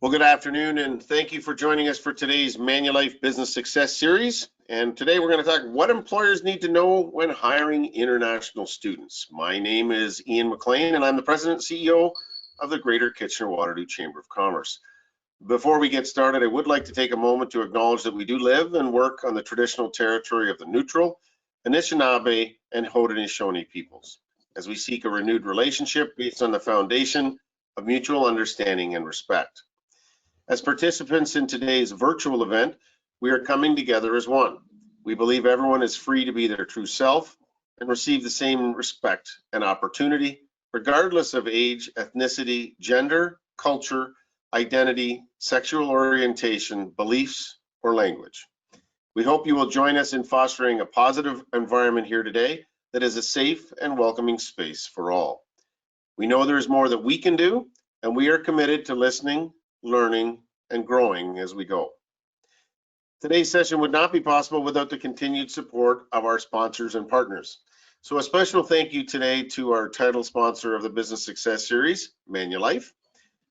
Well, good afternoon, and thank you for joining us for today's Manulife Business Success Series. And today we're going to talk what employers need to know when hiring international students. My name is Ian McLean, and I'm the President and CEO of the Greater Kitchener-Waterloo Chamber of Commerce. Before we get started, I would like to take a moment to acknowledge that we do live and work on the traditional territory of the Neutral, Anishinaabe, and Haudenosaunee peoples, as we seek a renewed relationship based on the foundation of mutual understanding and respect. As participants in today's virtual event, we are coming together as one. We believe everyone is free to be their true self and receive the same respect and opportunity, regardless of age, ethnicity, gender, culture, identity, sexual orientation, beliefs, or language. We hope you will join us in fostering a positive environment here today that is a safe and welcoming space for all. We know there is more that we can do, and we are committed to listening, learning, and growing as we go. Today's session would not be possible without the continued support of our sponsors and partners. So a special thank you today to our title sponsor of the Business Success Series, Manulife.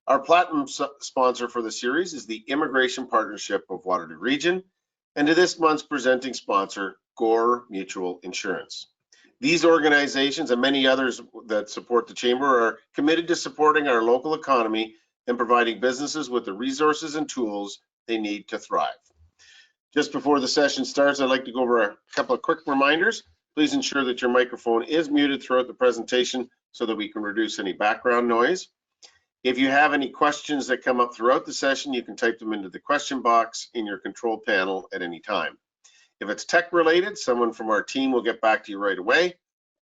Our platinum sponsor for the series is the Immigration Partnership of Waterloo Region, and to this month's presenting sponsor, Gore Mutual Insurance. These organizations and many others that support the Chamber are committed to supporting our local economy and providing businesses with the resources and tools they need to thrive. Just before the session starts, I'd like to go over a couple of quick reminders. Please ensure that your microphone is muted throughout the presentation so that we can reduce any background noise. If you have any questions that come up throughout the session, you can type them into the question box in your control panel at any time. If it's tech related, someone from our team will get back to you right away.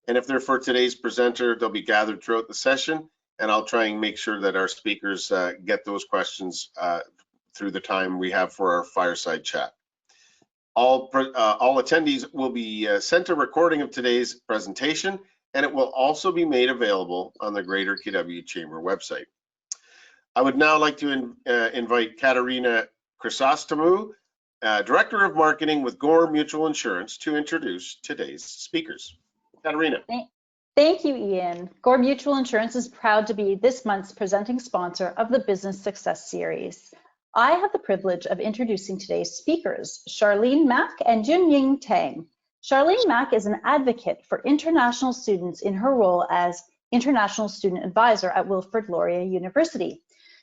And if they're for today's presenter, they'll be gathered throughout the session, and I'll try and make sure that our speakers get those questions through the time we have for our fireside chat. All attendees will be sent a recording of today's presentation, and it will also be made available on the Greater KW Chamber website. I would now like to invite Katerina Chrysostomou, Director of Marketing with Gore Mutual Insurance, to introduce today's speakers. Katerina. Thank you, Ian. Gore Mutual Insurance is proud to be this month's presenting sponsor of the Business Success Series. I have the privilege of introducing today's speakers, Charlene Mack and Junying Tang. Charlene Mack is an advocate for international students in her role as International Student Advisor at Wilfrid Laurier University.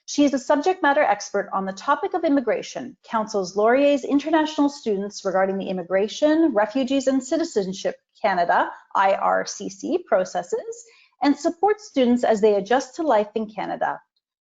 She is a subject matter expert on the topic of immigration, counsels Laurier's international students regarding the Immigration, Refugees and Citizenship Canada, IRCC processes, and supports students as they adjust to life in Canada.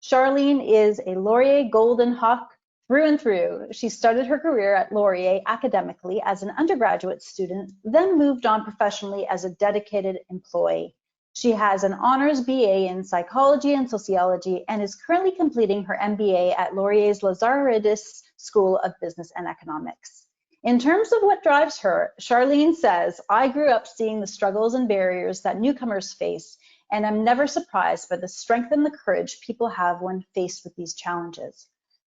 Charlene is a Laurier Golden Hawk through and through. She started her career at Laurier academically as an undergraduate student, then moved on professionally as a dedicated employee. She has an honors BA in psychology and sociology and is currently completing her MBA at Laurier's Lazaridis School of Business and Economics. In terms of what drives her, Charlene says, "I grew up seeing the struggles and barriers that newcomers face, and I'm never surprised by the strength and the courage people have when faced with these challenges."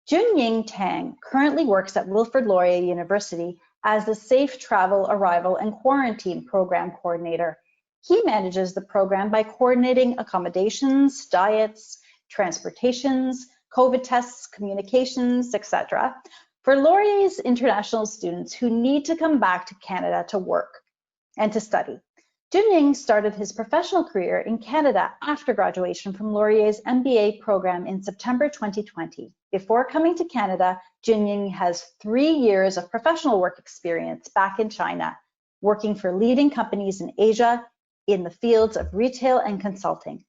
Junying Tang currently works at Wilfrid Laurier University as the Safe Travel, Arrival, and Quarantine Program Coordinator. He manages the program by coordinating accommodations, diets, transportations, COVID tests, communications, etc. for Laurier's international students who need to come back to Canada to work and to study. Junying started his professional career in Canada after graduation from Laurier's MBA program in September 2020. Before coming to Canada, Junying has 3 years of professional work experience back in China, working for leading companies in Asia in the fields of retail and consulting.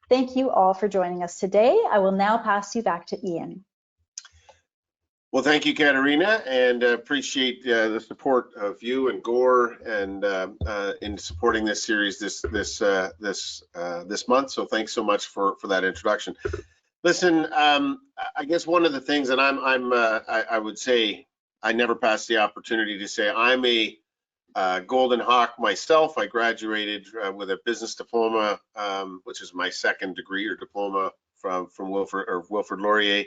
Thank you all for joining us today. I will now pass you back to Ian. Well, thank you, Katerina, and appreciate the support of you and Gore and in supporting this series this month. So thanks so much for that introduction. Listen, I guess one of the things that I would say I never passed the opportunity to say I'm a Golden Hawk myself. I graduated with a business diploma, which is my second degree or diploma from Wilfrid Laurier.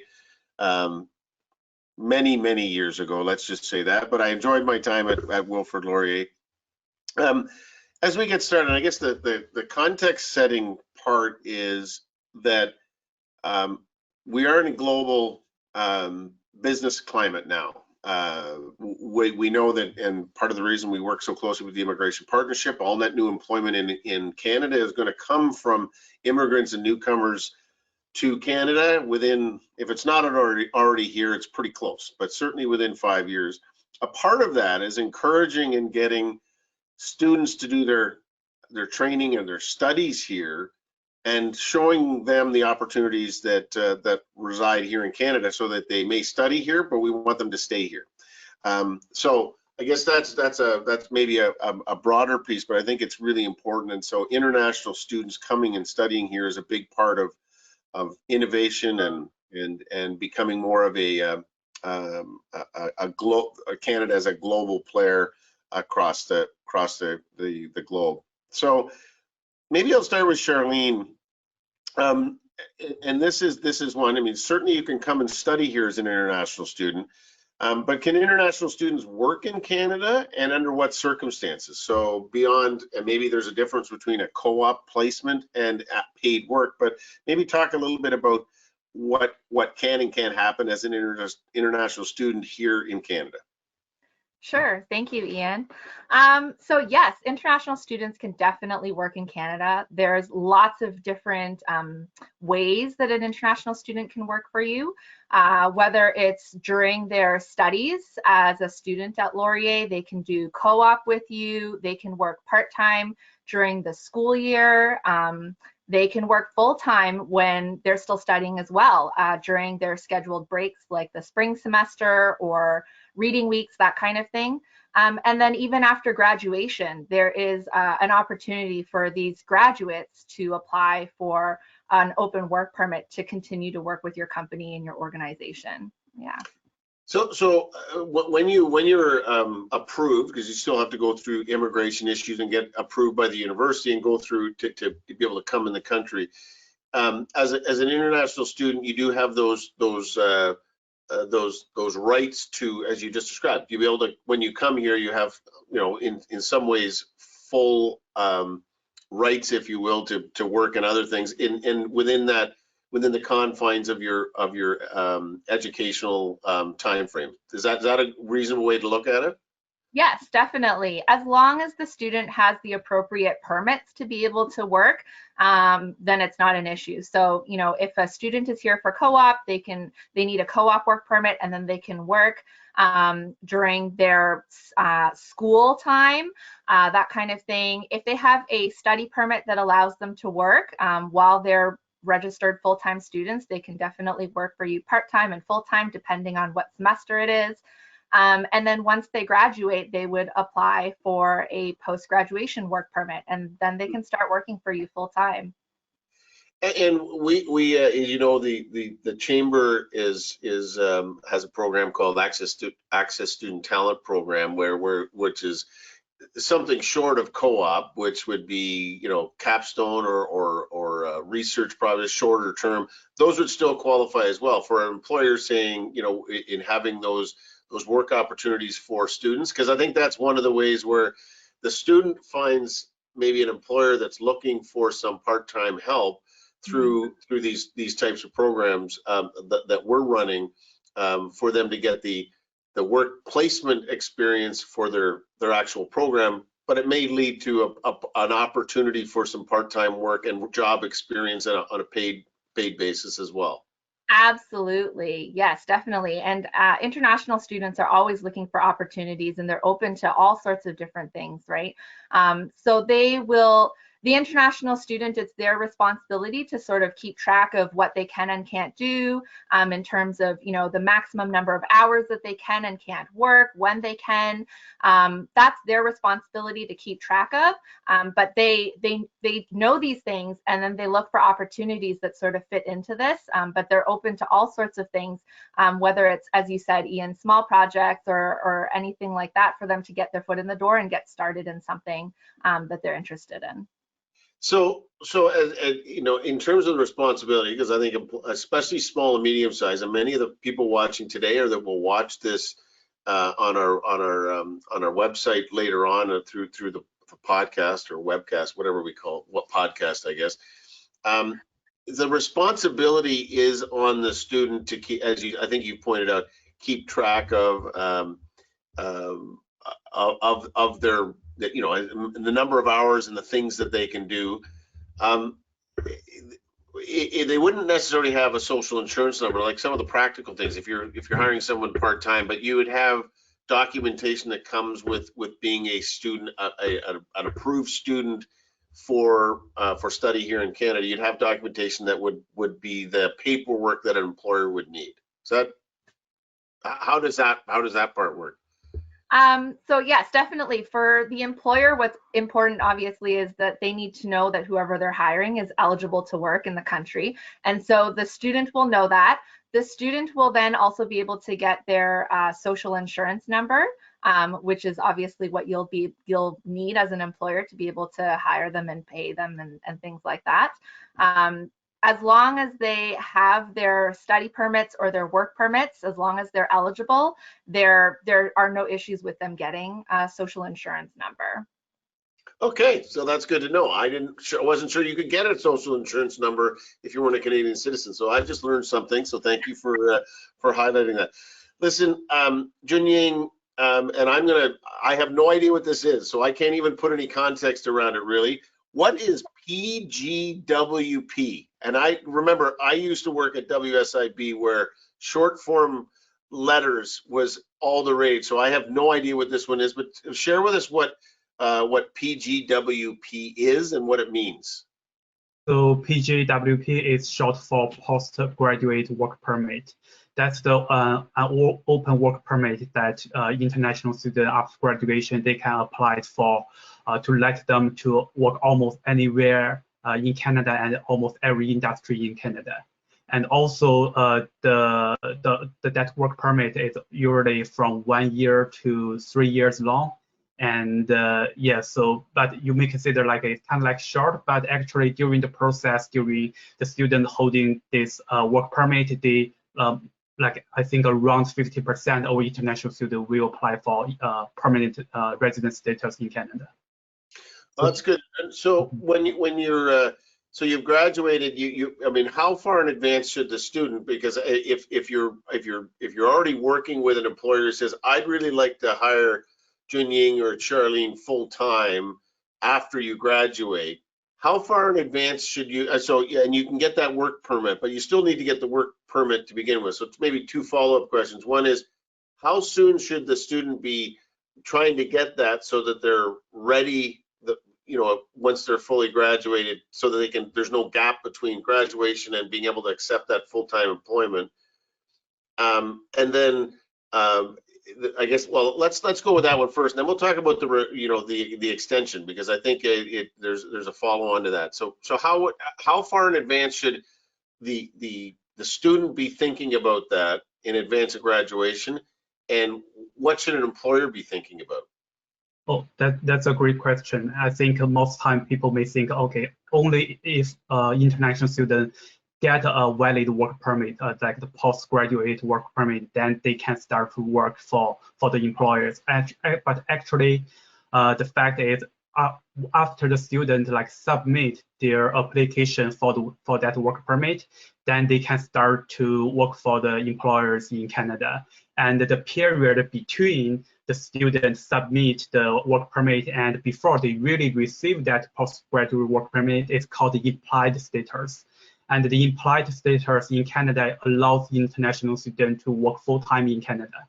Many years ago, let's just say that, but I enjoyed my time at Wilfrid Laurier. As we get started, I guess the context setting part is that we are in a global business climate now. We know that, and part of the reason we work so closely with the Immigration Partnership, all net new employment in Canada is going to come from immigrants and newcomers to Canada within, if it's not already here, it's pretty close, but certainly within 5 years. A part of that is encouraging and getting students to do their training and their studies here, and showing them the opportunities that reside here in Canada, so that they may study here, but we want them to stay here. So I guess that's maybe a broader piece, but I think it's really important. And so international students coming and studying here is a big part of innovation and becoming more of Canada as a global player across the globe. So maybe I'll start with Charlene. And this is one. I mean, certainly you can come and study here as an international student, but can international students work in Canada, and under what circumstances? So beyond, and maybe there's a difference between a co-op placement and paid work, but maybe talk a little bit about what can and can't happen as an international student here in Canada. Sure. Thank you, Ian. So yes, international students can definitely work in Canada. There's lots of different ways that an international student can work for you, whether it's during their studies as a student at Laurier, they can do co-op with you, they can work part-time during the school year, they can work full-time when they're still studying as well, during their scheduled breaks like the spring semester or reading weeks, that kind of thing. And then even after graduation, there is an opportunity for these graduates to apply for an open work permit to continue to work with your company and your organization. Yeah. So when you're approved, because you still have to go through immigration issues and get approved by the university and go through to be able to come in the country, as an international student, you do have those rights to, as you just described, you'll be able to, when you come here, you have, in some ways, full rights, if you will, to work and other things within the confines of your educational time frame. Is that a reasonable way to look at it? Yes, definitely. As long as the student has the appropriate permits to be able to work, then it's not an issue. So, if a student is here for co-op, they need a co-op work permit, and then they can work during their school time, that kind of thing. If they have a study permit that allows them to work while they're registered full-time students, they can definitely work for you part-time and full-time, depending on what semester it is. And then once they graduate, they would apply for a post-graduation work permit, and then they can start working for you full-time. And we the chamber has a program called Access Student Talent Program, which is something short of co-op, which would be capstone or research projects, shorter term. Those would still qualify as well for employers saying, in having those work opportunities for students, because I think that's one of the ways where the student finds maybe an employer that's looking for some part-time help through these types of programs that we're running, for them to get the work placement experience for their actual program, but it may lead to an opportunity for some part-time work and job experience on a paid basis as well. Absolutely. Yes, definitely. And international students are always looking for opportunities, and they're open to all sorts of different things, right? So the international student, it's their responsibility to sort of keep track of what they can and can't do, in terms of, the maximum number of hours that they can and can't work, when they can. That's their responsibility to keep track of. But they know these things, and then they look for opportunities that sort of fit into this. But they're open to all sorts of things, whether it's, as you said, Ian, small projects or anything like that, for them to get their foot in the door and get started in something that they're interested in. So in terms of the responsibility, because I think especially small and medium size, and many of the people watching today or that will watch this on our website later on, through the podcast or webcast, whatever we call it, what podcast, I guess. the responsibility is on the student to keep, as I think you pointed out, keep track of their, the number of hours and the things that they can do. They wouldn't necessarily have a social insurance number, like some of the practical things. If you're hiring someone part-time, but you would have documentation that comes with being a student, an approved student for study here in Canada. You'd have documentation that would be the paperwork that an employer would need. So how does that part work? So yes, definitely for the employer, what's important obviously is that they need to know that whoever they're hiring is eligible to work in the country. And so the student will know that. The student will then also be able to get their social insurance number, which is obviously what you'll need as an employer to be able to hire them and pay them and things like that. As long as they have their study permits or their work permits, as long as they're eligible, there are no issues with them getting a social insurance number. Okay, so that's good to know. I wasn't sure you could get a social insurance number if you weren't a Canadian citizen. So I've just learned something. So thank you for highlighting that. Listen, Junying, and I have no idea what this is, so I can't even put any context around it really. What is PGWP? And I remember I used to work at WSIB where short form letters was all the rage. So I have no idea what this one is, but share with us what PGWP is and what it means. So PGWP is short for postgraduate work permit. That's the an open work permit that international students after graduation they can apply for to let them to work almost anywhere in Canada and almost every industry in Canada. And also that work permit is usually from 1 year to 3 years long. And yeah, so but you may consider like it's kind of like short, but actually during the process, during the student holding this work permit, they like I think around 50% of international students will apply for permanent resident status in Canada. Oh, that's good. And so when you're so you've graduated, I mean, how far in advance should the student? Because if you're already working with an employer who says I'd really like to hire Junying or Charlene full time after you graduate, how far in advance should you? So yeah, and you can get that work permit, but you still need to get the work permit to begin with. So it's maybe two follow-up questions. One is, how soon should the student be trying to get that so that they're ready? Once they're fully graduated, so that they can. There's no gap between graduation and being able to accept that full-time employment. And then. I guess, well, let's go with that one first, and then we'll talk about the extension, because I think there's a follow on to that. So how far in advance should the student be thinking about that in advance of graduation, and what should an employer be thinking about? Oh, that's a great question. I think most time people may think, okay, only if international student get a valid work permit, like the postgraduate work permit, then they can start to work for the employers. But actually, the fact is, after the student like submit their application for that work permit, then they can start to work for the employers in Canada. And the period between the student submit the work permit and before they really receive that postgraduate work permit is called the implied status. And the implied status in Canada allows international students to work full-time in Canada.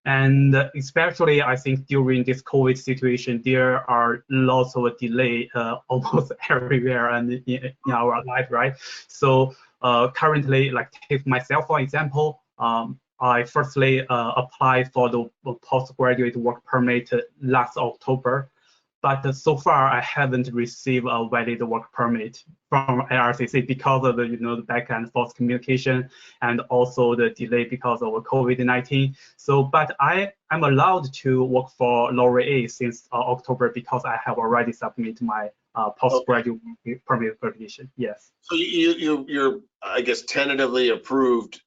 And especially, I think during this COVID situation, there are lots of delay almost everywhere and in our life, right? So currently, like take myself for example, I firstly applied for the postgraduate work permit last October. But so far, I haven't received a valid work permit from IRCC because of the back and forth communication and also the delay because of COVID-19. So, but I'm allowed to work for Laureate since October because I have already submitted my postgraduate permit application. Yes. So you're I guess tentatively approved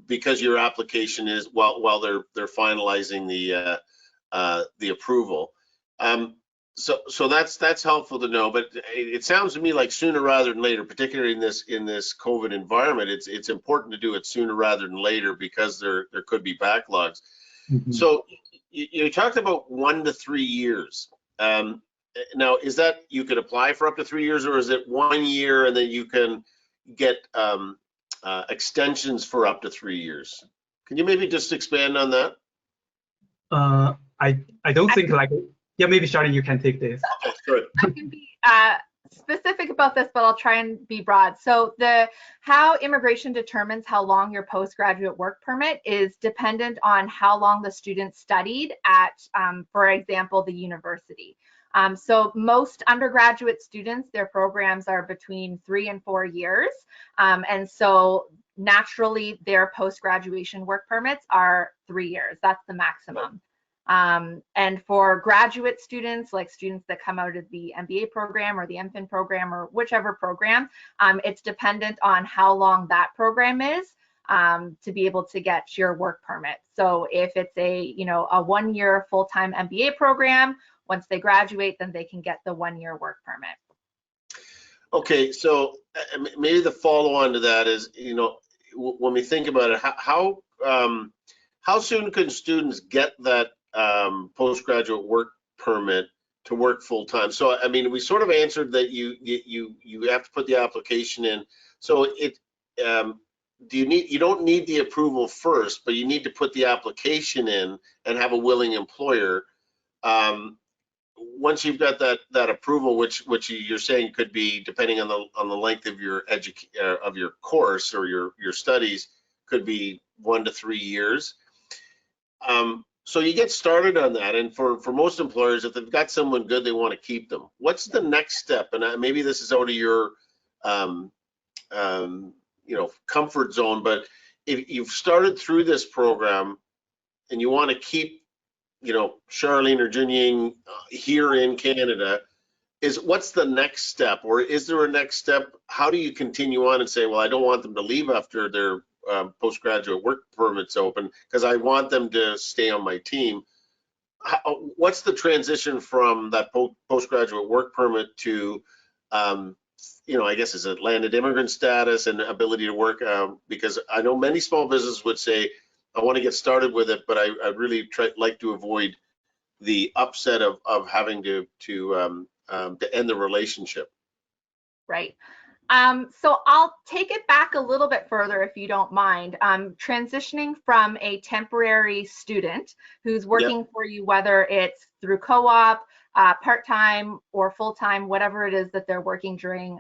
because your application is while they're finalizing the approval. So that's helpful to know, but it sounds to me like sooner rather than later, particularly in this COVID environment, it's important to do it sooner rather than later because there could be backlogs. Mhm. So you talked about 1 to 3 years. Now, is that you could apply for up to 3 years, or is it 1 year and then you can get extensions for up to 3 years? Can you maybe just expand on that? I don't think like, yeah, maybe Charlene, you can take this. Okay, good. I can be specific about this, but I'll try and be broad. So how immigration determines how long your postgraduate work permit is dependent on how long the student studied at, for example, the university. So most undergraduate students, their programs are between 3 and 4 years. And so naturally their post-graduation work permits are 3 years. That's the maximum. And for graduate students, like students that come out of the MBA program or the MFin program or whichever program, it's dependent on how long that program is to be able to get your work permit. So if it's a 1 year full-time MBA program, once they graduate, then they can get the 1 year work permit. Okay, so maybe the follow-on to that is, when we think about it, how soon can students get that postgraduate work permit to work full-time? So I mean, we sort of answered that you have to put the application in. So you don't need the approval first, but you need to put the application in and have a willing employer. Once you've got that approval, which you're saying could be, depending on the length of your course or your studies, could be 1 to 3 years. So you get started on that, and for most employers, if they've got someone good, they want to keep them. What's the next step? And maybe this is out of your comfort zone, but if you've started through this program and you want to keep Charlene or Junying here in Canada, what's the next step, or is there a next step? How do you continue on and say, well, I don't want them to leave after their postgraduate work permits open because I want them to stay on my team? What's the transition from that postgraduate work permit to I guess, is it landed immigrant status and ability to work? Because I know many small businesses would say, I want to get started with it, but I really like to avoid the upset of having to end the relationship. Right. So I'll take it back a little bit further, if you don't mind. Transitioning from a temporary student who's working for you, whether it's through co-op, part-time or full-time, whatever it is that they're working during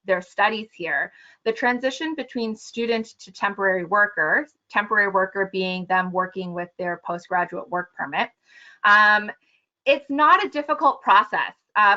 their studies here. The transition between student to temporary worker being them working with their postgraduate work permit, it's not a difficult process.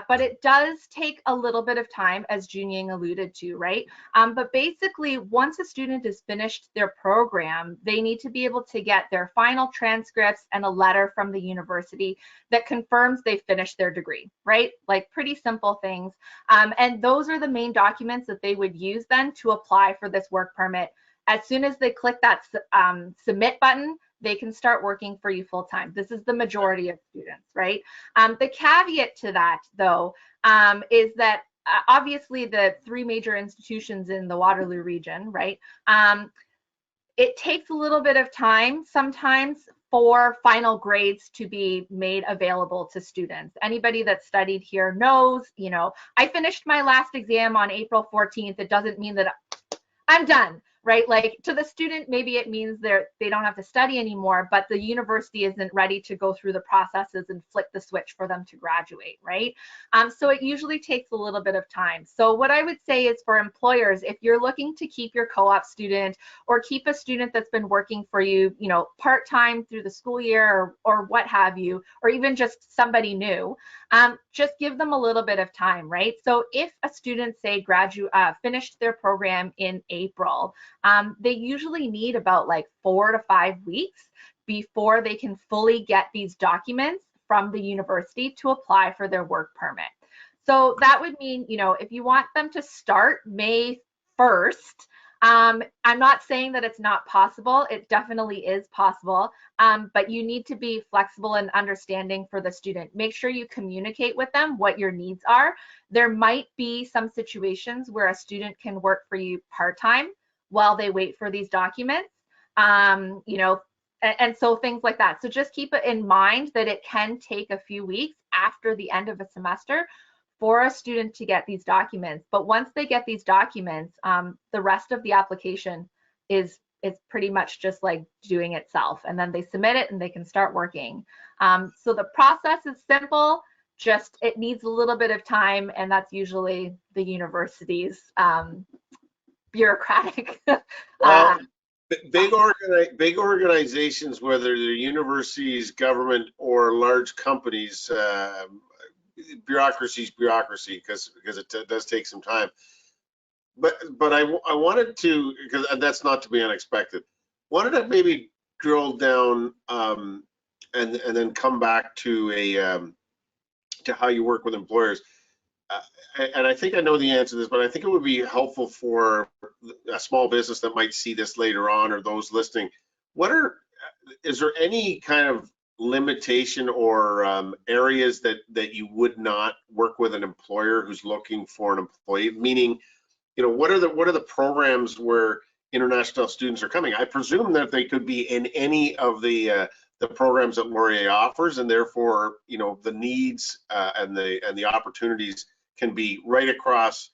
But it does take a little bit of time, as Junying alluded to, right? But basically, once a student has finished their program, they need to be able to get their final transcripts and a letter from the university that confirms they finished their degree, right? Like pretty simple things. And those are the main documents that they would use then to apply for this work permit. As soon as they click that submit button, they can start working for you full time. This is the majority of students, right? The caveat to that, though, is that obviously the 3 major institutions in the Waterloo region, right? It takes a little bit of time sometimes for final grades to be made available to students. Anybody that studied here knows, I finished my last exam on April 14th. It doesn't mean that I'm done. Right? Like to the student, maybe it means they don't have to study anymore, but the university isn't ready to go through the processes and flip the switch for them to graduate, right? So it usually takes a little bit of time. So what I would say is for employers, if you're looking to keep your co-op student or keep a student that's been working for you, part-time through the school year or what have you, or even just somebody new, just give them a little bit of time, right? So if a student, say, finished their program in April, they usually need about like 4 to 5 weeks before they can fully get these documents from the university to apply for their work permit. So that would mean, if you want them to start May 1st, I'm not saying that it's not possible. It definitely is possible, but you need to be flexible and understanding for the student. Make sure you communicate with them what your needs are. There might be some situations where a student can work for you part-time while they wait for these documents, you know, and so things like that. So just keep it in mind that it can take a few weeks after the end of a semester for a student to get these documents. But once they get these documents, the rest of the application is pretty much just like doing itself. And then they submit it and they can start working. So the process is simple, just it needs a little bit of time, and that's usually the university's bureaucratic. Big organizations, whether they're universities, government, or large companies, bureaucracy is bureaucracy because it does take some time. But I wanted to, because that's not to be unexpected, wanted to maybe drill down and then come back to to how you work with employers. And I think I know the answer to this, but I think it would be helpful for a small business that might see this later on, or those listening. Is there any kind of limitation or areas that you would not work with an employer who's looking for an employee? Meaning, you know, what are the programs where international students are coming? I presume that they could be in any of the programs that Laurier offers, and therefore, you know, the needs and the opportunities can be right across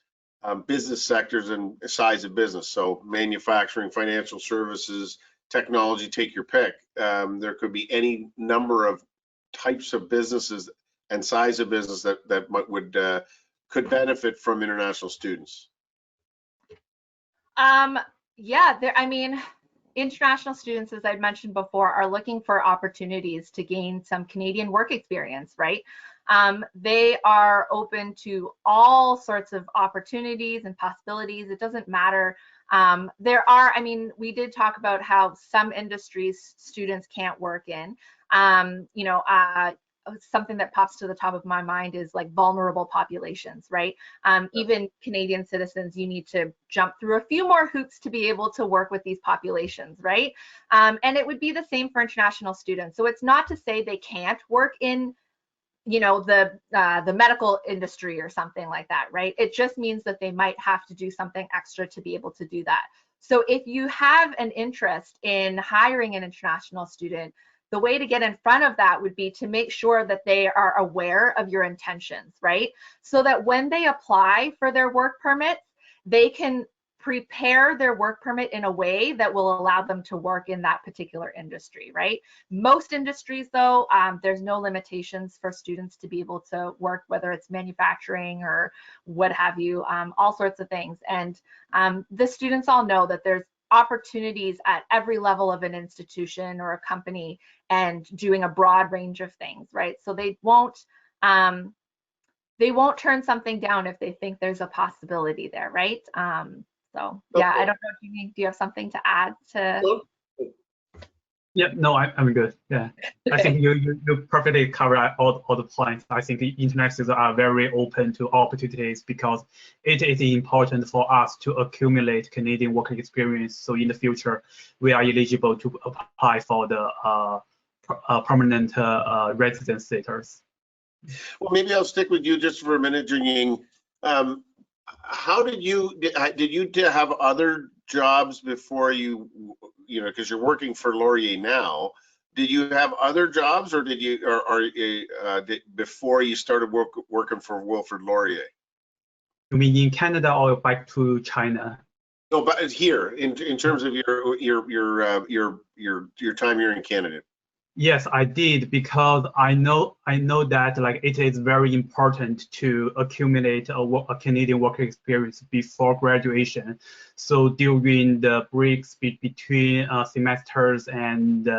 business sectors and size of business. So manufacturing, financial services, technology, take your pick. There could be any number of types of businesses and size of business that could benefit from international students. Yeah, I mean, international students, as I mentioned before, are looking for opportunities to gain some Canadian work experience, right? They are open to all sorts of opportunities and possibilities. It doesn't matter. I mean, we did talk about how some industries students can't work in. You know, something that pops to the top of my mind is like vulnerable populations, right? Even Canadian citizens, you need to jump through a few more hoops to be able to work with these populations, right? And it would be the same for international students. So it's not to say they can't work in, you know, the medical industry or something like that, right? It just means that they might have to do something extra to be able to do that. So if you have an interest in hiring an international student, the way to get in front of that would be to make sure that they are aware of your intentions, right? So that when they apply for their work permits, they can prepare their work permit in a way that will allow them to work in that particular industry, right? Most industries, though, there's no limitations for students to be able to work, whether it's manufacturing or what have you, all sorts of things. And the students all know that there's opportunities at every level of an institution or a company and doing a broad range of things, right? So they won't turn something down if they think there's a possibility there, right? So yeah, I don't know if do you have something to add to? Yeah, no, I'm good. Yeah, I think you perfectly covered all the points. I think the internationals are very open to opportunities because it is important for us to accumulate Canadian working experience. So in the future, we are eligible to apply for the permanent residence status. Well, maybe I'll stick with you just for a minute, Jingying. How did you have other jobs before you know, because you're working for Laurier now? Did you have other jobs, or did you, before you started working for Wilfrid Laurier? You mean in Canada or back to China? No, but here in terms of your time here in Canada. Yes, I did, because I know that like it is very important to accumulate a Canadian work experience before graduation. So during the breaks between semesters, and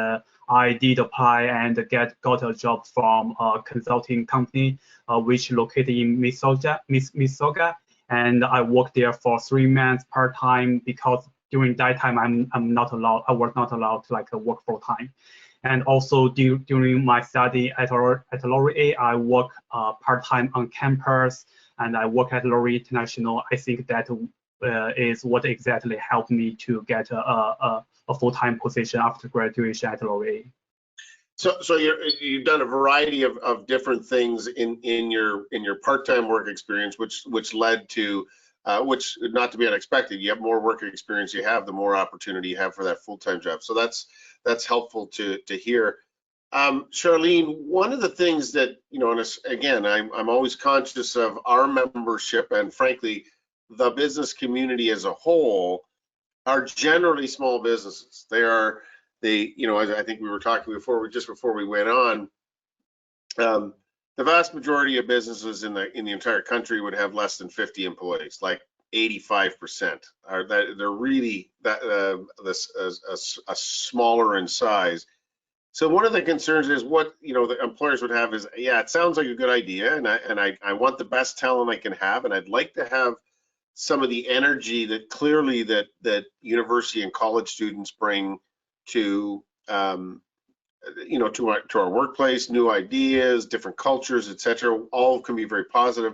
I did apply and got a job from a consulting company which located in Mississauga, and I worked there for 3 months part time, because during that time I was not allowed to like work full time. And also during my study at Laurier, I work part-time on campus, and I work at Laurier International. I think that is what exactly helped me to get a full-time position after graduation at Laurier. So you've done a variety of different things in your part-time work experience, which led to which, not to be unexpected, you have more work experience you have, the more opportunity you have for that full-time job. So that's helpful to hear. Charlene, one of the things that, you know, and again, I'm always conscious of our membership and frankly, the business community as a whole are generally small businesses. They, you know, as I think we were talking before, just before we went on, the vast majority of businesses in the entire country would have less than 50 employees, like 85% are that they're really a smaller in size. So one of the concerns is what, you know, the employers would have is, yeah, it sounds like a good idea, and I want the best talent I can have, and I'd like to have some of the energy that clearly that university and college students bring to you know, to our workplace, new ideas, different cultures, etc. All can be very positive,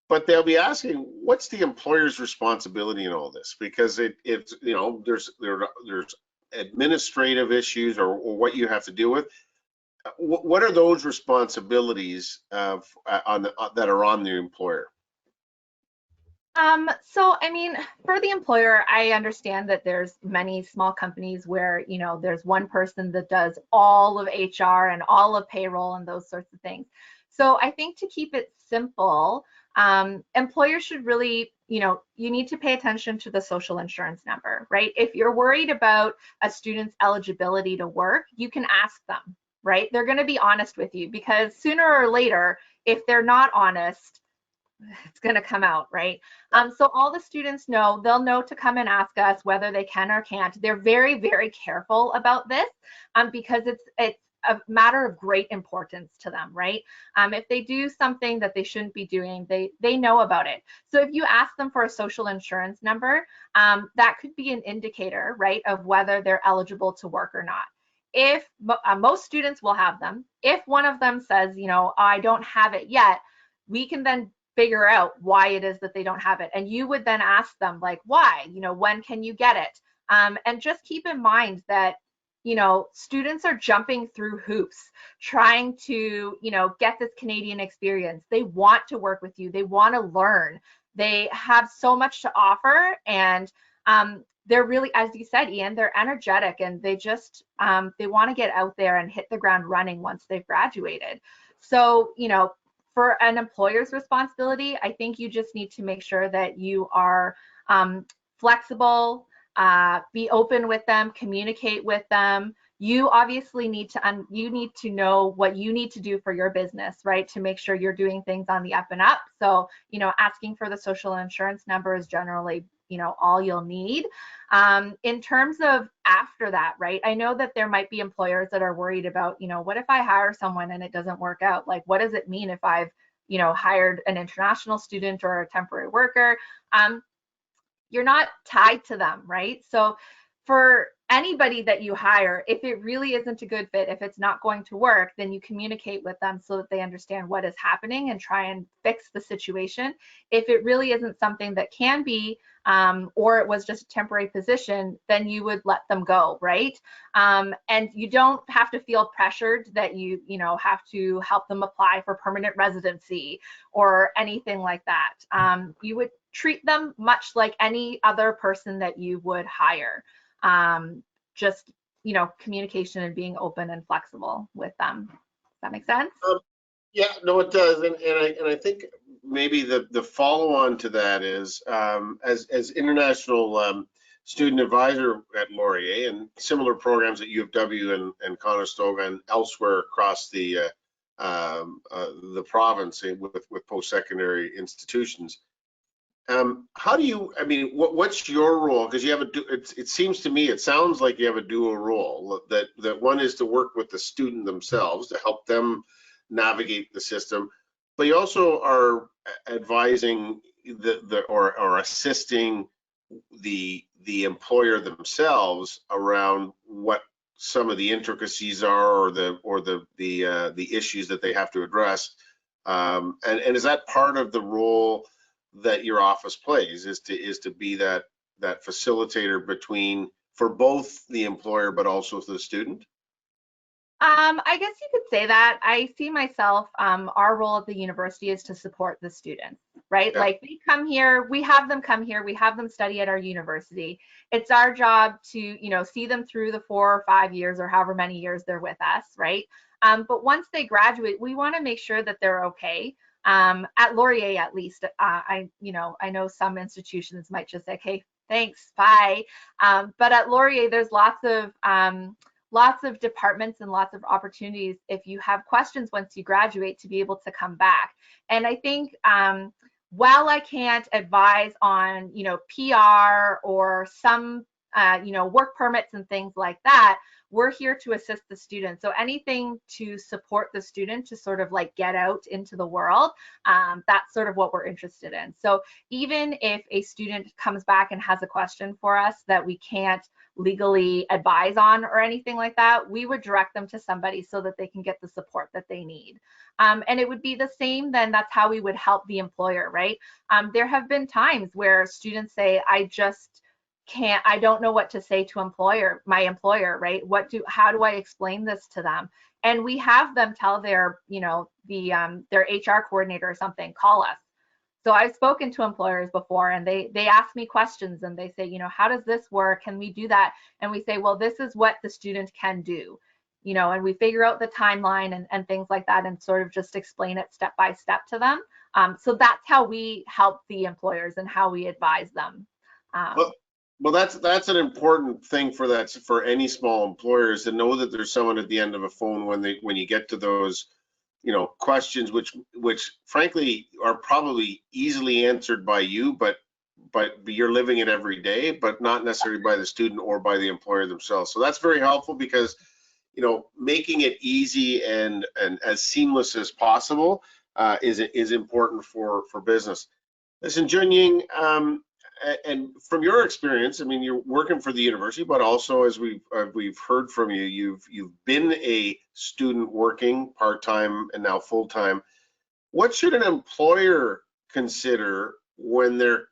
but they'll be asking, what's the employer's responsibility in all this? Because it's, you know, there's administrative issues or what you have to deal with. What are those responsibilities that are on the employer? So, I mean, for the employer, I understand that there's many small companies where, you know, there's one person that does all of HR and all of payroll and those sorts of things. So I think to keep it simple, employers should really, you know, you need to pay attention to the social insurance number, right? If you're worried about a student's eligibility to work, you can ask them, right? They're going to be honest with you, because sooner or later, if they're not honest, it's going to come out, right? So all the students know, they'll know to come and ask us whether they can or can't. They're very, very careful about this because it's a matter of great importance to them, right? If they do something that they shouldn't be doing, they know about it. So if you ask them for a social insurance number, that could be an indicator, right, of whether they're eligible to work or not. If most students will have them, if one of them says, you know, I don't have it yet, we can then figure out why it is that they don't have it. And you would then ask them, like, why, you know, when can you get it? And just keep in mind that, you know, students are jumping through hoops, trying to, you know, get this Canadian experience. They want to work with you. They want to learn. They have so much to offer. And they're really, as you said, Ian, they're energetic, and they just, they want to get out there and hit the ground running once they've graduated. So, you know, for an employer's responsibility, I think you just need to make sure that you are flexible, be open with them, communicate with them. You obviously need to know what you need to do for your business, right? To make sure you're doing things on the up and up. So, you know, asking for the social insurance number is generally, you know, all you'll need. In terms of after that, right? I know that there might be employers that are worried about, you know, what if I hire someone and it doesn't work out? Like, what does it mean if I've, you know, hired an international student or a temporary worker? You're not tied to them, right? So for anybody that you hire, if it really isn't a good fit, if it's not going to work, then you communicate with them so that they understand what is happening and try and fix the situation. If it really isn't something that can be, or it was just a temporary position, then you would let them go, right? And you don't have to feel pressured that you know, have to help them apply for permanent residency or anything like that. You would treat them much like any other person that you would hire. Just, you know, communication and being open and flexible with them. Does that make sense? Yeah, no, it does, and I think maybe the follow on to that is as international student advisor at Laurier and similar programs at U of W and Conestoga and elsewhere across the province with post-secondary institutions. How do you, I mean, what's your role? Because you have it seems to me, it sounds like you have a dual role, that one is to work with the student themselves to help them navigate the system, but you also are advising or assisting the employer themselves around what some of the intricacies are or the issues that they have to address. And is that part of the role that your office plays, is to be that facilitator between, for both the employer but also the student? I guess you could say that. I see myself, our role at the university is to support the students, right? Yeah. Like they come here, we have them come here, we have them study at our university. It's our job to, you know, see them through the 4 or 5 years or however many years they're with us, right? But once they graduate, we want to make sure that they're okay. At Laurier, at least, I know some institutions might just say, "Hey, thanks, bye." But at Laurier, there's lots of departments and lots of opportunities if you have questions once you graduate to be able to come back. And I think while I can't advise on, you know, PR or some, you know, work permits and things like that, we're here to assist the student. So anything to support the student to sort of like get out into the world, that's sort of what we're interested in. So even if a student comes back and has a question for us that we can't legally advise on or anything like that, we would direct them to somebody so that they can get the support that they need. And it would be the same then, that's how we would help the employer, right? There have been times where students say, I don't know what to say to my employer, right? How do I explain this to them? And we have them tell their, you know, their HR coordinator or something, call us. So I've spoken to employers before, and they ask me questions and they say, you know, how does this work? Can we do that? And we say, well, this is what the student can do, you know, and we figure out the timeline and things like that and sort of just explain it step by step to them. So that's how we help the employers and how we advise them. Well, that's an important thing for any small employers, to know that there's someone at the end of a phone when you get to those, you know, questions which frankly are probably easily answered by you, but you're living it every day, but not necessarily by the student or by the employer themselves. So that's very helpful, because, you know, making it easy and as seamless as possible is important for business. Listen, Junying, and from your experience, I mean, you're working for the university, but also, as we've heard from you, you've been a student working part-time and now full-time. What should an employer consider when they're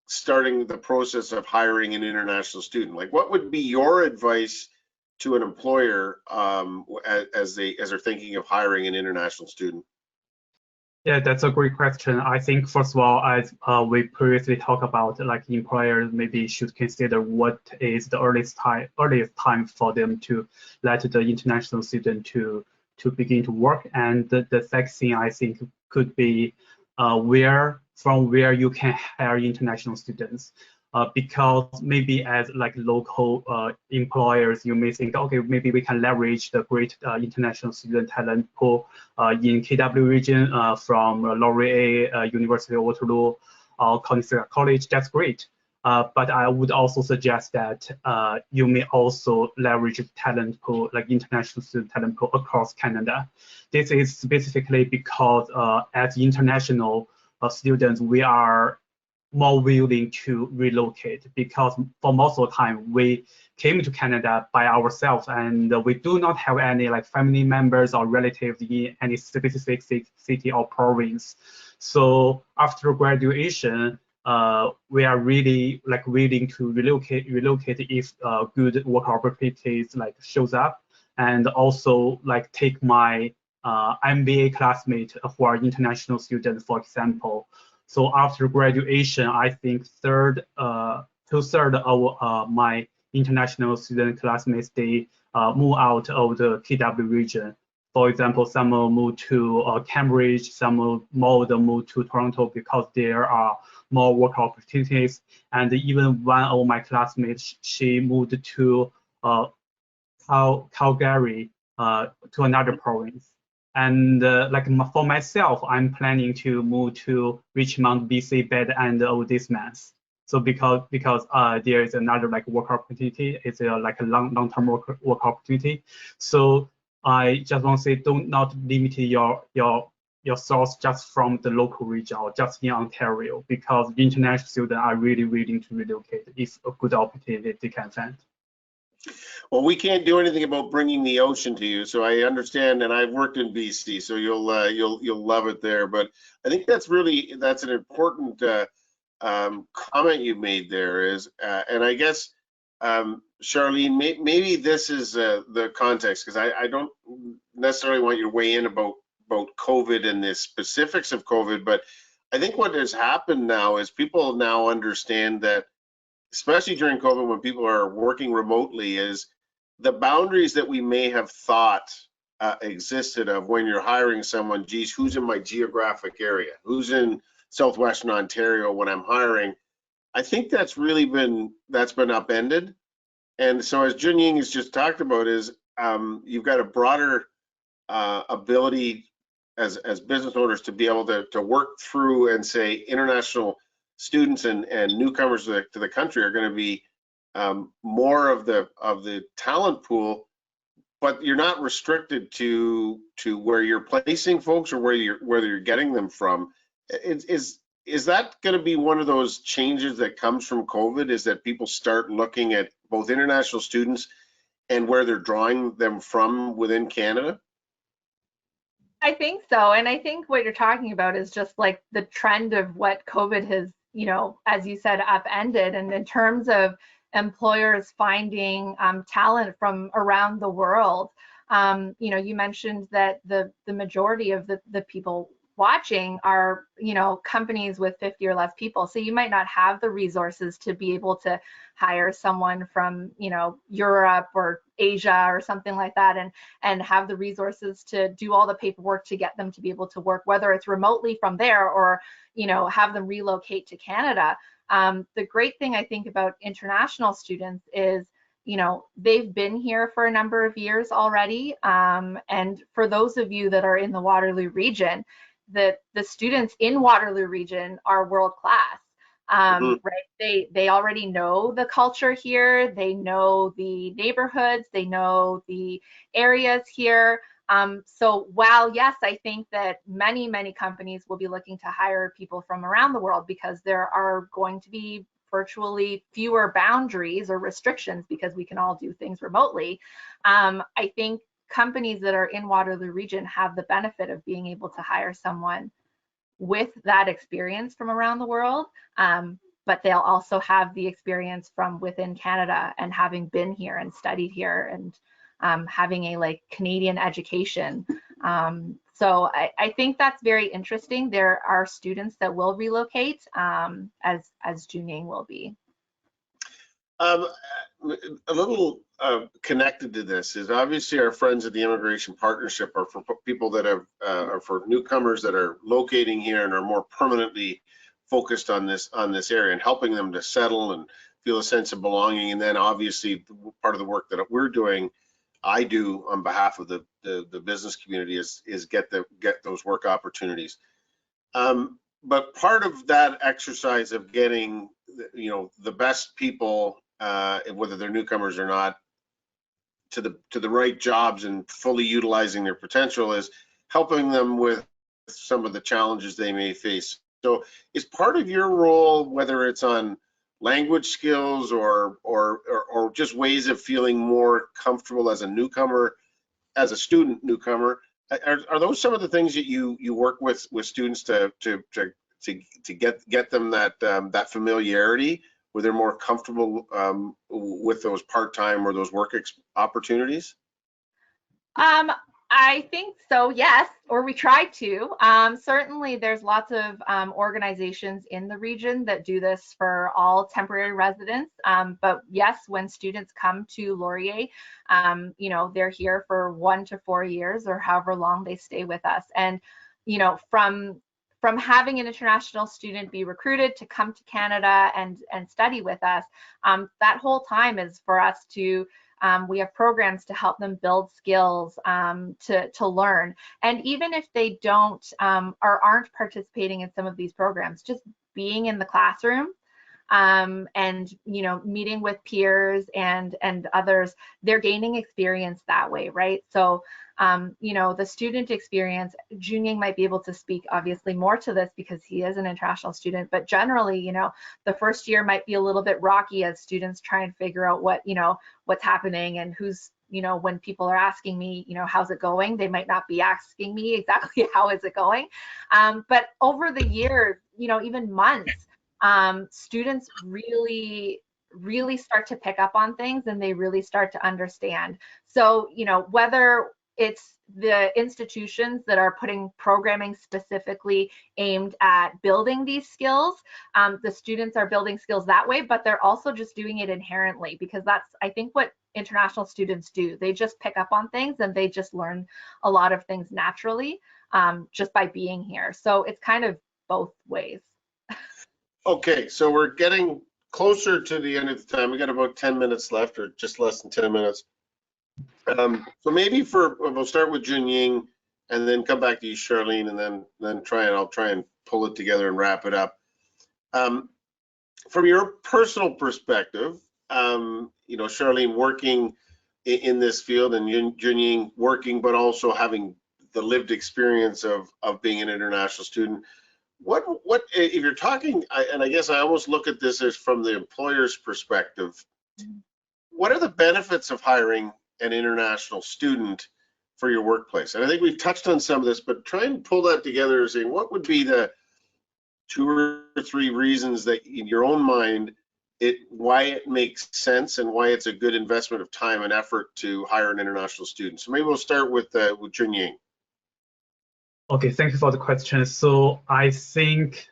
starting the process of hiring an international student? Like, what would be your advice to an employer as they're thinking of hiring an international student? Yeah, that's a great question. I think, first of all, as we previously talked about, like employers maybe should consider what is the earliest time for them to let the international student to begin to work. And the second thing I think could be from where you can hire international students. Because maybe as like local employers, you may think, okay, maybe we can leverage the great international student talent pool in KW region from Laurier, University of Waterloo, or Connecticut College. That's great. But I would also suggest that you may also leverage talent pool, like international student talent pool across Canada. This is specifically because as international students, we are more willing to relocate, because for most of the time we came to Canada by ourselves, and we do not have any like family members or relatives in any specific city or province. So after graduation, we are really like willing to relocate if good work opportunities like shows up, and also like take my MBA classmate who are international students, for example. So after graduation, I think two-thirds of my international student classmates, they move out of the KW region. For example, some will move to Cambridge, some will move to Toronto because there are more work opportunities. And even one of my classmates, she moved to Calgary, to another province. And like for myself, I'm planning to move to Richmond, BC by the end of this month. So because there is another like work opportunity, it's like a long-term work opportunity. So I just want to say, do not limit your source just from the local region or just in Ontario, because international students are really willing to relocate if a good opportunity they can find. Well, we can't do anything about bringing the ocean to you, so I understand, and I've worked in BC, so you'll love it there. But I think that's an important comment you made there is, and I guess Charlene, maybe this is the context, because I don't necessarily want you to weigh in about COVID and the specifics of COVID, but I think what has happened now is people now understand that, especially during COVID when people are working remotely, is the boundaries that we may have thought existed of when you're hiring someone, geez, who's in my geographic area? Who's in Southwestern Ontario when I'm hiring? I think that's been upended. And so as Junying has just talked about is you've got a broader ability as business owners to be able to work through and say international students and newcomers to the country are going to be more of the talent pool, but you're not restricted to where you're placing folks or whether you're getting them from. Is that going to be one of those changes that comes from COVID? Is that people start looking at both international students and where they're drawing them from within Canada? I think so. And I think what you're talking about is just like the trend of what COVID has, as you said, upended. And in terms of employers finding talent from around the world, you mentioned that the majority of the people watching are, companies with 50 or less people. So you might not have the resources to be able to hire someone from, Europe or Asia or something like that, and have the resources to do all the paperwork to get them to be able to work, whether it's remotely from there or, have them relocate to Canada. The great thing I think about international students is, they've been here for a number of years already. And for those of you that are in the Waterloo region, the students in Waterloo region are world class. Right? They already know the culture here. They know the neighborhoods. They know the areas here. So while yes, I think that many companies will be looking to hire people from around the world because there are going to be virtually fewer boundaries or restrictions because we can all do things remotely. I think companies that are in Waterloo region have the benefit of being able to hire someone with that experience from around the world, but they'll also have the experience from within Canada and having been here and studied here and having a Canadian education. So I think that's very interesting. There are students that will relocate, as Junying will be. A little connected to this is obviously our friends at the Immigration Partnership are for people that are for newcomers that are locating here and are more permanently focused on this area and helping them to settle and feel a sense of belonging. And then obviously part of the work that we're doing, I do on behalf of the business community is get those work opportunities. But part of that exercise of getting the best people, whether they're newcomers or not, to the right jobs and fully utilizing their potential is helping them with some of the challenges they may face. So is part of your role, whether it's on language skills or just ways of feeling more comfortable as a newcomer, as a student newcomer, are those some of the things that you work with students to get them that familiarity where they're more comfortable with those part-time or those work opportunities? I think so, yes, or we try to. Certainly there's lots of organizations in the region that do this for all temporary residents. But yes, when students come to Laurier, they're here for 1 to 4 years or however long they stay with us. And, from having an international student be recruited to come to Canada and study with us, that whole time is for us to we have programs to help them build skills, to learn. And even if they don't or aren't participating in some of these programs, just being in the classroom and meeting with peers and others, they're gaining experience that way, right? So the student experience, Junying might be able to speak obviously more to this because he is an international student, but generally, the first year might be a little bit rocky as students try and figure out what's happening and who's, when people are asking me, how's it going, they might not be asking me exactly how is it going. But over the years, even months, students really start to pick up on things and they really start to understand. So, whether it's the institutions that are putting programming specifically aimed at building these skills, the students are building skills that way, but they're also just doing it inherently, because that's, I think, what international students do. They just pick up on things and they just learn a lot of things naturally, just by being here. So it's kind of both ways. Okay, so we're getting closer to the end of the time. We got about 10 minutes left, or just less than 10 minutes. So maybe we'll start with Junying and then come back to you, Charlene, and then I'll try and pull it together and wrap it up. From your personal perspective, Charlene working in this field and Junying working, but also having the lived experience of being an international student. What if you're talking, and I guess I almost look at this as from the employer's perspective, what are the benefits of hiring an international student for your workplace? And I think we've touched on some of this, but try and pull that together and saying, what would be the 2 or 3 reasons that in your own mind, why it makes sense and why it's a good investment of time and effort to hire an international student? So maybe we'll start with Junying. Okay, thank you for the question. So I think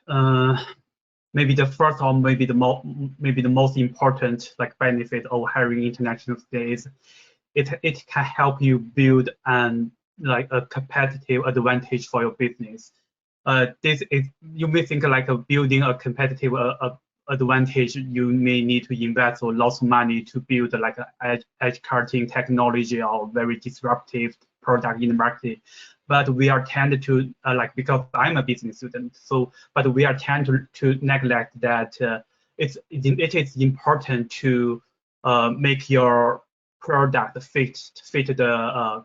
maybe the first or maybe the most important benefit of hiring international students, it can help you build a competitive advantage for your business. This is, you may think building a competitive advantage, you may need to invest lots of money to build an edge-cutting technology or very disruptive product in the market. But we are tend to because I'm a business student, but we are tend to neglect that it is important to make your product fit the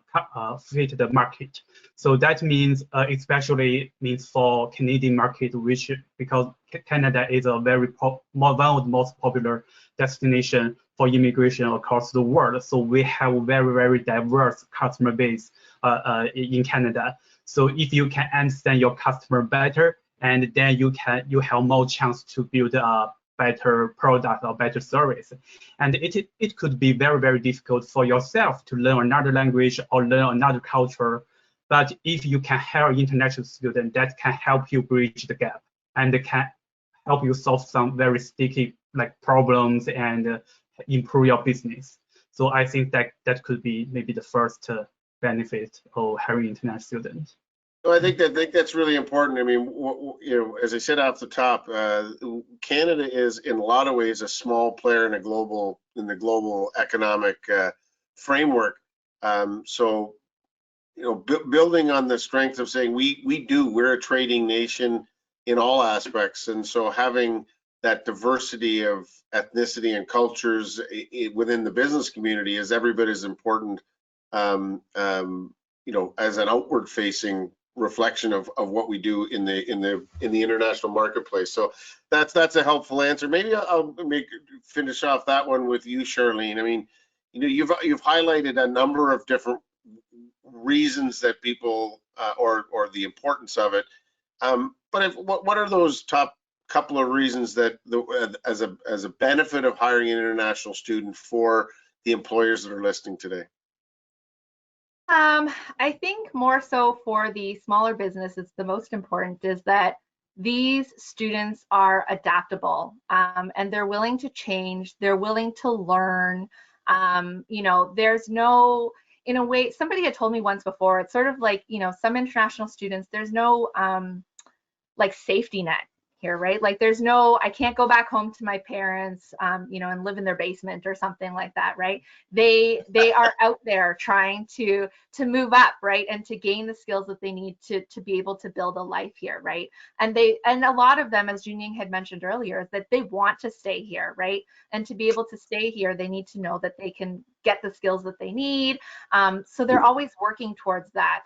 market. So that means especially means for Canadian market, which because Canada is a one of the most popular destination for immigration across the world. So we have very diverse customer base in Canada. So if you can understand your customer better, and then you have more chance to build a better product or better service. And it could be very difficult for yourself to learn another language or learn another culture. But if you can hire international student, that can help you bridge the gap and can help you solve some very sticky problems and improve your business. So I think that could be maybe the first benefit of hiring international students. So I think that's really important. I mean, as I said off the top, Canada is in a lot of ways a small player in the global economic framework. So building on the strength of saying we're a trading nation in all aspects, and so having that diversity of ethnicity and cultures within the business community is every bit as important, as an outward-facing reflection of what we do in the international marketplace. So that's a helpful answer. Maybe I'll finish off that one with you, Charlene. I mean, you've highlighted a number of different reasons that people or the importance of it. But what are those top couple of reasons that as a benefit of hiring an international student for the employers that are listening today? I think more so for the smaller businesses, the most important is that these students are adaptable, and they're willing to change. They're willing to learn. There's no, in a way, somebody had told me once before, it's sort of like, some international students, there's no safety net here, right? Like there's no, I can't go back home to my parents, you know, and live in their basement or something like that, right? They are out there trying to move up, right, and to gain the skills that they need to be able to build a life here, right? And a lot of them, as Junying had mentioned earlier, is that they want to stay here, right? And to be able to stay here, they need to know that they can get the skills that they need. So they're always working towards that.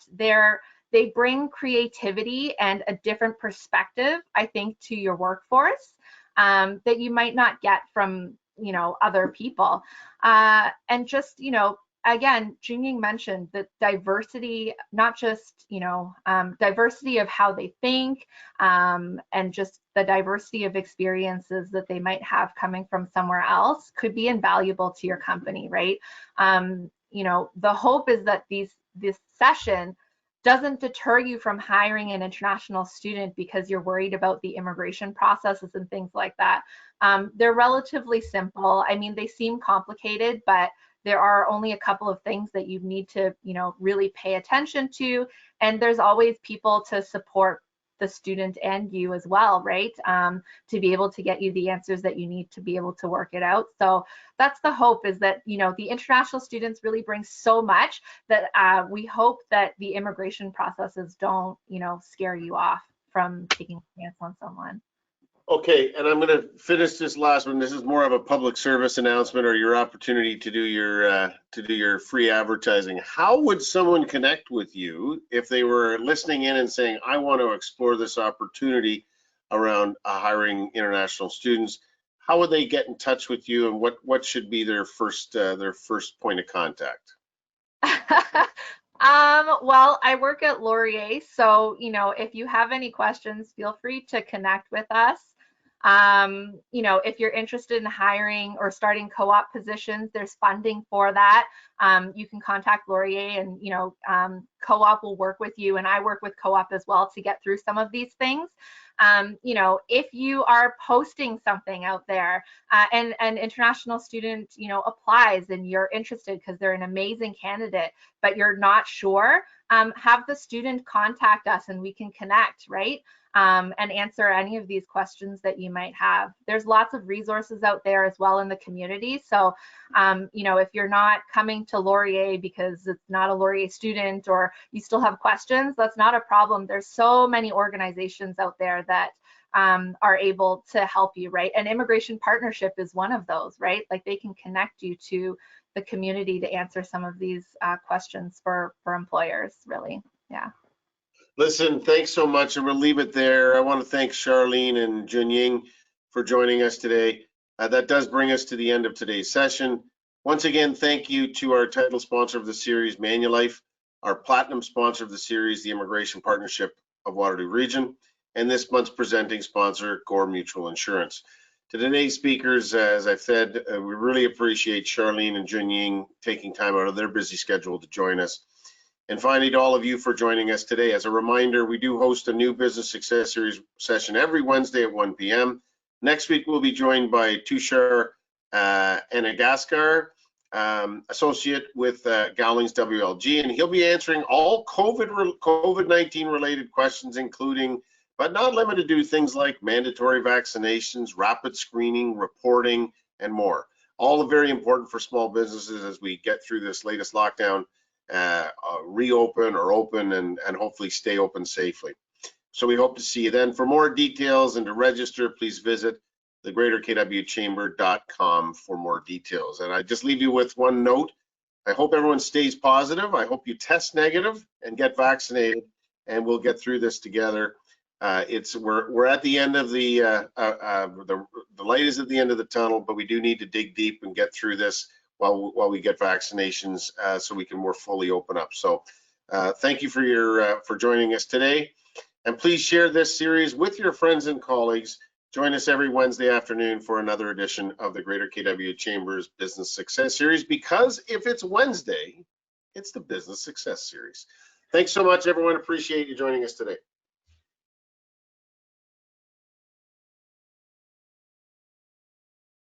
They bring creativity and a different perspective, I think, to your workforce that you might not get from, you know, other people. And just, you know, again, Junying mentioned that diversity, not just, you know, diversity of how they think and just the diversity of experiences that they might have coming from somewhere else could be invaluable to your company, right? You know, the hope is that this session doesn't deter you from hiring an international student because you're worried about the immigration processes and things like that. They're relatively simple. I mean, they seem complicated, but there are only a couple of things that you need to, you know, really pay attention to. And there's always people to support the student and you as well, right? To be able to get you the answers that you need to be able to work it out. So that's the hope, is that, you know, the international students really bring so much that we hope that the immigration processes don't, you know, scare you off from taking a chance on someone. Okay, and I'm going to finish this last one. This is more of a public service announcement, or your opportunity to do your free advertising. How would someone connect with you if they were listening in and saying, "I want to explore this opportunity around hiring international students"? How would they get in touch with you, and what should be their first point of contact? Well, I work at Laurier, so, you know, if you have any questions, feel free to connect with us. You know, if you're interested in hiring or starting co-op positions, there's funding for that. You can contact Laurier, and, you know, co-op will work with you, and I work with co-op as well to get through some of these things. You know, if you are posting something out there and an international student, you know, applies and you're interested because they're an amazing candidate, but you're not sure, have the student contact us and we can connect, right? And answer any of these questions that you might have. There's lots of resources out there as well in the community. So, you know, if you're not coming to Laurier because it's not a Laurier student, or you still have questions, that's not a problem. There's so many organizations out there that are able to help you, right? And Immigration Partnership is one of those, right? Like they can connect you to the community to answer some of these questions for employers, really. Yeah. Listen, thanks so much, and we'll leave it there. I want to thank Charlene and Junying for joining us today. That does bring us to the end of today's session. Once again, thank you to our title sponsor of the series, Manulife, our platinum sponsor of the series, the Immigration Partnership of Waterloo Region, and this month's presenting sponsor, Gore Mutual Insurance. To today's speakers, as I've said, we really appreciate Charlene and Junying taking time out of their busy schedule to join us. And finally, to all of you for joining us today. As a reminder, we do host a new Business Success Series session every Wednesday at 1 p.m. Next week, we'll be joined by Tushar Anagaskar, associate with Gowlings WLG, and he'll be answering all COVID-19 related questions, including, but not limited to, things like mandatory vaccinations, rapid screening, reporting, and more. All very important for small businesses as we get through this latest lockdown. Reopen or open and hopefully stay open safely. So we hope to see you then. For more details and to register, please visit thegreaterkwchamber.com for more details. And I just leave you with one note. I hope everyone stays positive. I hope you test negative and get vaccinated, and we'll get through this together. We're at the end of the light is at the end of the tunnel, but we do need to dig deep and get through this while we get vaccinations, so we can more fully open up. So thank you for joining us today, and please share this series with your friends and colleagues. Join us every Wednesday afternoon for another edition of the Greater KW Chambers Business Success Series, because if it's Wednesday, it's the Business Success Series. Thanks so much, everyone. Appreciate you joining us today.